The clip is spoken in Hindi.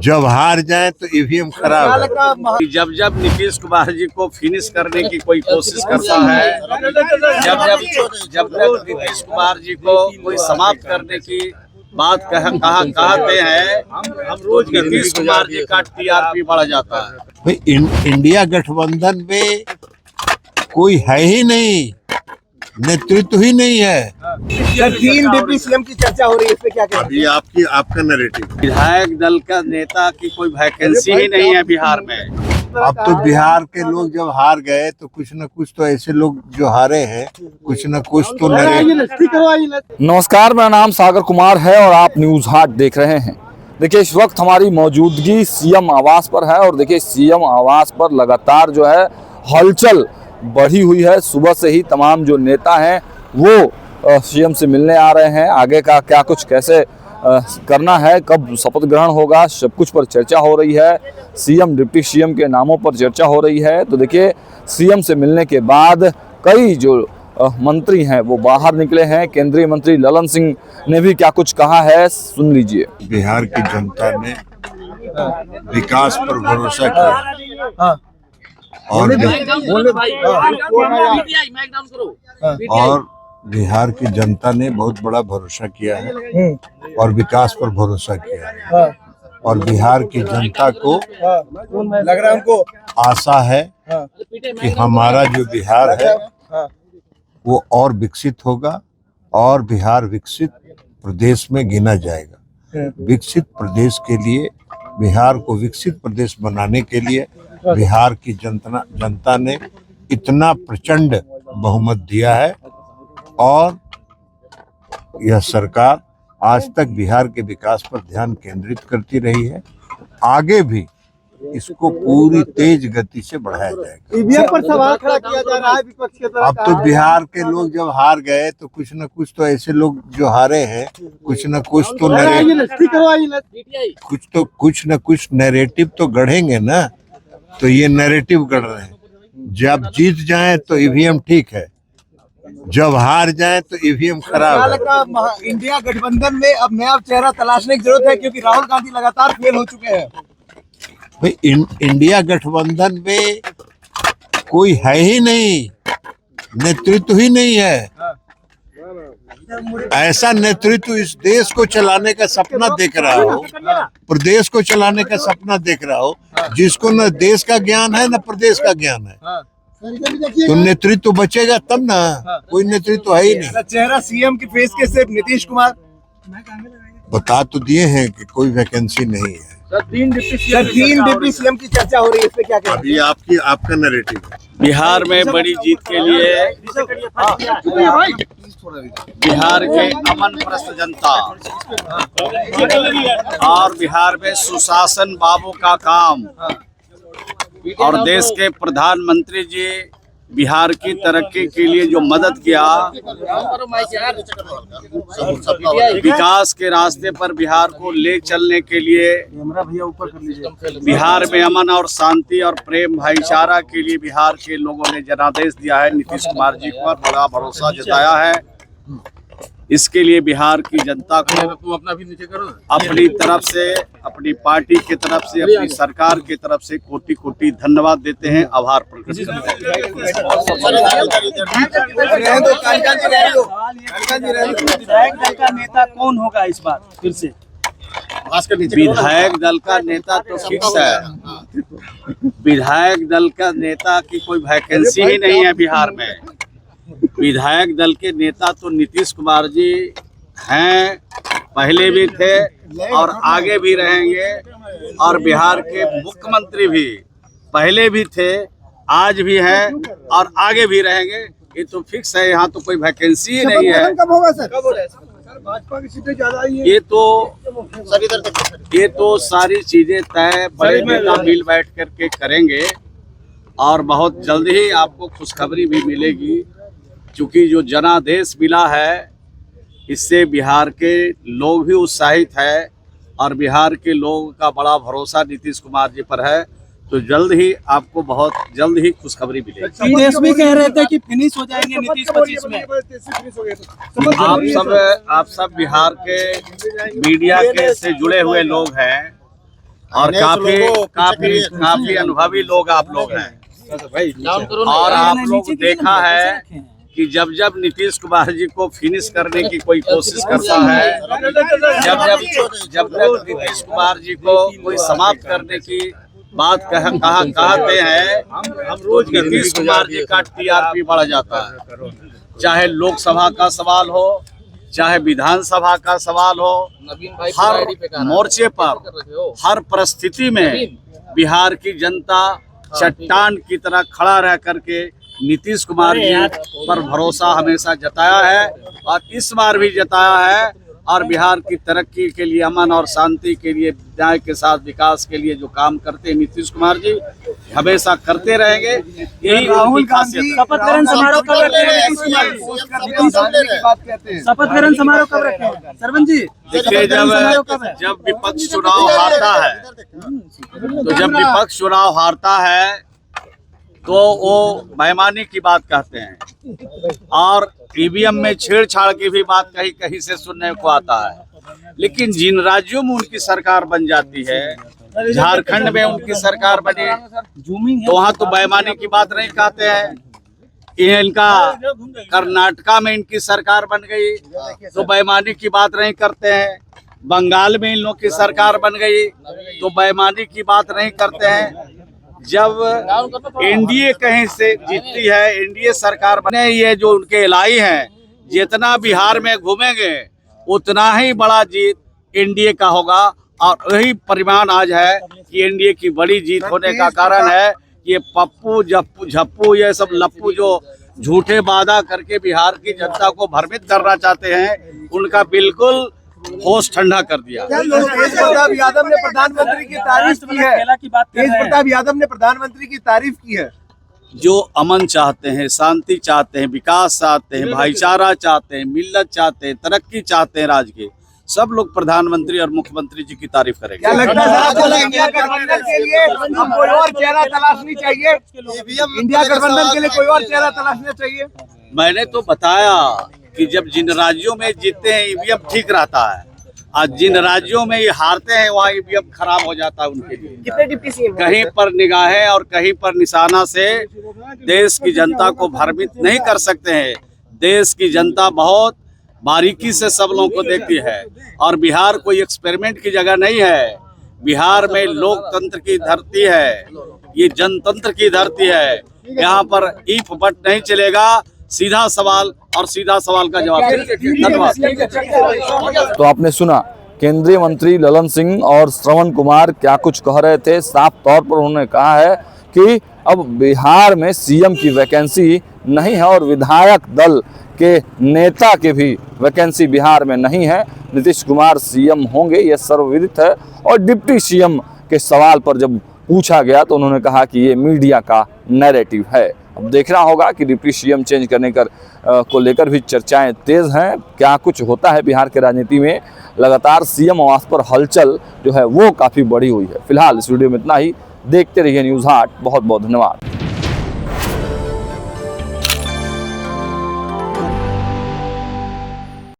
जब हार जाए तो ईवीएम खराब है। जब जब नीतीश कुमार जी को फिनिश करने की कोई कोशिश करता है, जब नीतीश कुमार जी को कोई समाप्त करने की बात कहते हैं, हम नीतीश कुमार जी का टीआरपी बढ़ जाता है। भाई इंडिया गठबंधन में कोई है ही नहीं, नेतृत्व ही नहीं है। सर 3 डिप्टी सीएम की चर्चा हो रही है, इस पे क्या कहेंगे? अभी आपका नैरेटिव। विधायक दल का नेता की कोई वैकेंसी ही नहीं है बिहार में। अब तो बिहार के लोग जब हार गए तो कुछ न कुछ तो ऐसे लोग जो हारे हैं, कुछ न कुछ तो नमस्कार, मेरा नाम सागर कुमार है और आप न्यूज हाट देख रहे हैं। देखिए, इस वक्त हमारी मौजूदगी सीएम आवास पर है और देखिए सीएम आवास पर लगातार जो है हलचल बढ़ी हुई है। सुबह से ही तमाम जो नेता हैं वो सीएम से मिलने आ रहे हैं। आगे का क्या कुछ कैसे करना है, कब शपथ ग्रहण होगा, सब कुछ पर चर्चा हो रही है। सीएम डिप्टी सीएम के नामों पर चर्चा हो रही है। तो देखिए, सीएम से मिलने के बाद कई जो मंत्री हैं वो बाहर निकले हैं। केंद्रीय मंत्री ललन सिंह ने भी क्या कुछ कहा है, सुन लीजिए। बिहार की जनता ने विकास पर भरोसा किया और बिहार की जनता ने बहुत बड़ा भरोसा किया है और विकास पर भरोसा किया है। और बिहार की जनता को लग रहा है उनको आशा है कि हमारा जो बिहार है वो और विकसित होगा और बिहार विकसित प्रदेश में गिना जाएगा। विकसित प्रदेश के लिए, बिहार को विकसित प्रदेश बनाने के लिए बिहार की जनता ने इतना प्रचंड बहुमत दिया है और यह सरकार आज तक बिहार के विकास पर ध्यान केंद्रित करती रही है। आगे भी इसको पूरी तेज गति से बढ़ाया जाएगा। ईवीएम पर सवाल खड़ा किया जा रहा है विपक्ष के तरफ। अब तो बिहार के लोग जब हार गए तो कुछ न कुछ तो ऐसे लोग जो हारे हैं, कुछ न कुछ तो नैरेटिव तो गढ़ेंगे ना। तो ये नैरेटिव गढ़ रहे हैं। जब जीत जाए तो ईवीएम ठीक है, जब हार जाए तो ईवीएम खराब है। इंडिया गठबंधन में अब नया चेहरा तलाशने की जरूरत है, क्योंकि राहुल गांधी लगातार फेल हो चुके हैं। भाई इंडिया गठबंधन में कोई है ही नहीं, नेतृत्व ही नहीं है। ऐसा नेतृत्व इस देश को चलाने का सपना देख रहा हो, प्रदेश को चलाने का सपना देख रहा हो, जिसको न देश का ज्ञान है न प्रदेश का ज्ञान है, तो नेतृत्व बचेगा तब ना। कोई नेतृत्व है ही नहीं। चेहरा सीएम की फेस के सिर्फ नीतीश कुमार बता तो दिए हैं कि कोई वैकेंसी नहीं है। सर 3 डिप्टी सीएम की चर्चा हो रही है, इस पे क्या कहेंगे? अभी आपका नैरेटिव। बिहार में बड़ी जीत के लिए बिहार के अमन प्रस्त जनता और बिहार में सुशासन बाबू का काम और देश के प्रधानमंत्री जी बिहार की तरक्की के लिए जो मदद किया, विकास के रास्ते पर बिहार को ले चलने के लिए, बिहार में अमन और शांति और प्रेम भाईचारा के लिए बिहार के लोगों ने जनादेश दिया है। नीतीश कुमार जी पर बड़ा भरोसा जताया है। इसके लिए बिहार की जनता को अपनी तरफ से, अपनी पार्टी की तरफ से, अपनी सरकार की तरफ से कोटि कोटि धन्यवाद देते हैं, आभार प्रकट करते हैं। विधायक दल का नेता कौन होगा इस बार फिर से? विधायक दल का नेता तो फिक्स है। विधायक दल का नेता की कोई वैकेंसी ही नहीं है बिहार में। विधायक दल के नेता तो नीतीश कुमार जी हैं, पहले भी थे और आगे भी रहेंगे। और बिहार के मुख्यमंत्री भी पहले भी थे, आज भी हैं और आगे भी रहेंगे। ये तो फिक्स है, यहाँ तो कोई वैकेंसी ही नहीं है। कब होगा सर? भाजपा की सीटें ज्यादा आई हैं। ये तो सारी चीजें तय बड़े नेता मिल बैठ करके करेंगे और बहुत जल्द ही आपको खुशखबरी भी मिलेगी। क्योंकि जो जनादेश मिला है, इससे बिहार के लोग भी उत्साहित है और बिहार के लोगों का बड़ा भरोसा नीतीश कुमार जी पर है। तो जल्द ही आपको बहुत जल्द ही खुशखबरी मिलेगी। देश भी कह रहे थे कि फिनिश हो जाएंगे नीतीश 25 में। आप सब बिहार के मीडिया के से जुड़े हुए लोग हैं। और काफी अनुभवी लोग आप लोग हैं। और आप लोग देखा है कि जब नीतीश कुमार जी को फिनिश करने की कोई कोशिश करता है, जब नीतीश कुमार जी को कोई समाप्त करने की बात कहते हैं, तो नीतीश कुमार जी का टीआरपी बढ़ जाता है। चाहे लोकसभा का सवाल हो, चाहे विधानसभा का सवाल हो, हर मोर्चे पर, हर परिस्थिति में बिहार की जनता चट्टान की तरह खड़ा रह करके नीतीश कुमार जी पर भरोसा हमेशा जताया है और इस बार भी जताया है। और बिहार की तरक्की के लिए, अमन और शांति के लिए, न्याय के साथ विकास के लिए जो काम करते हैं नीतीश कुमार जी, हमेशा करते रहेंगे। यही राहुल गांधी शपथ ग्रहण समारोह कब रखे हैं? शपथ ग्रहण समारोह कब रखे हैं सरपंच जी? देखिए, जब विपक्ष चुनाव हारता है, तो जब विपक्ष चुनाव हारता है तो वो बेईमानी की बात कहते हैं और ईवीएम में छेड़छाड़ की भी बात कहीं कहीं से सुनने को आता है। लेकिन जिन राज्यों में उनकी सरकार बन जाती है, झारखंड में उनकी सरकार बनी, तो वहाँ तो बेईमानी की बात नहीं कहते हैं। इनका कर्नाटका में इनकी सरकार बन गई तो बेईमानी की बात नहीं करते हैं। बंगाल में इन लोगों की सरकार बन गई तो बेईमानी की बात नहीं करते हैं। जब एनडीए कहीं से जीतती है, एनडीए सरकार बने, ये जो उनके एलाई हैं, जितना बिहार में घूमेंगे उतना ही बड़ा जीत एनडीए का होगा। और यही परिमाण आज है कि एनडीए की बड़ी जीत होने का कारण है ये पप्पू झप्पू ये सब लप्पू जो झूठे वादा करके बिहार की जनता को भ्रमित करना चाहते हैं, उनका बिल्कुल होश ठंडा कर दिया। तेज प्रताप यादव ने प्रधानमंत्री की तारीफ की है। तेज प्रताप यादव ने प्रधानमंत्री की तारीफ की है। जो अमन चाहते हैं, शांति चाहते हैं, विकास चाहते हैं, भाईचारा चाहते हैं, मिल्लत चाहते हैं, तरक्की चाहते हैं, राज्य के सब लोग प्रधानमंत्री और मुख्यमंत्री जी की तारीफ करेंगे। क्या लगता है आपको इंडिया गठबंधन के लिए हम कोई और चेहरा तलाशनी चाहिए? इंडिया गठबंधन के लिए कोई और चेहरा तलाशना चाहिए? मैंने तो बताया कि जब जिन राज्यों में जीतते हैं ईवीएम ठीक रहता है और जिन राज्यों में ये हारते हैं वहाँ ईवीएम खराब हो जाता है उनके लिए। कितने डिप्टी सीएम? कहीं पर निगाहें और कहीं पर निशाना से देश की जनता को भ्रमित नहीं कर सकते हैं। देश की जनता बहुत बारीकी से सब लोगों को देखती है और बिहार कोई एक्सपेरिमेंट की जगह नहीं है। बिहार में लोकतंत्र की धरती है, ये जनतंत्र की धरती है। यहाँ पर ईफ बट नहीं चलेगा। सीधा सवाल और सीधा सवाल का जवाब। धन्यवाद। तो आपने सुना केंद्रीय मंत्री ललन सिंह और श्रवण कुमार क्या कुछ कह रहे थे। साफ तौर पर उन्होंने कहा है कि अब बिहार में सीएम की वैकेंसी नहीं है और विधायक दल के नेता के भी वैकेंसी बिहार में नहीं है। नीतीश कुमार सीएम होंगे ये सर्वविदित है। और डिप्टी सीएम के सवाल पर जब पूछा गया तो उन्होंने कहा कि ये मीडिया का नैरेटिव है। अब देखना होगा कि डिप्टी सीएम चेंज करने को लेकर भी चर्चाएं तेज हैं। क्या कुछ होता है बिहार के राजनीति में। लगातार सीएम आवास पर हलचल जो है वो काफ़ी बढ़ी हुई है। फिलहाल इस वीडियो में इतना ही। देखते रहिए न्यूज़ 8। बहुत बहुत धन्यवाद।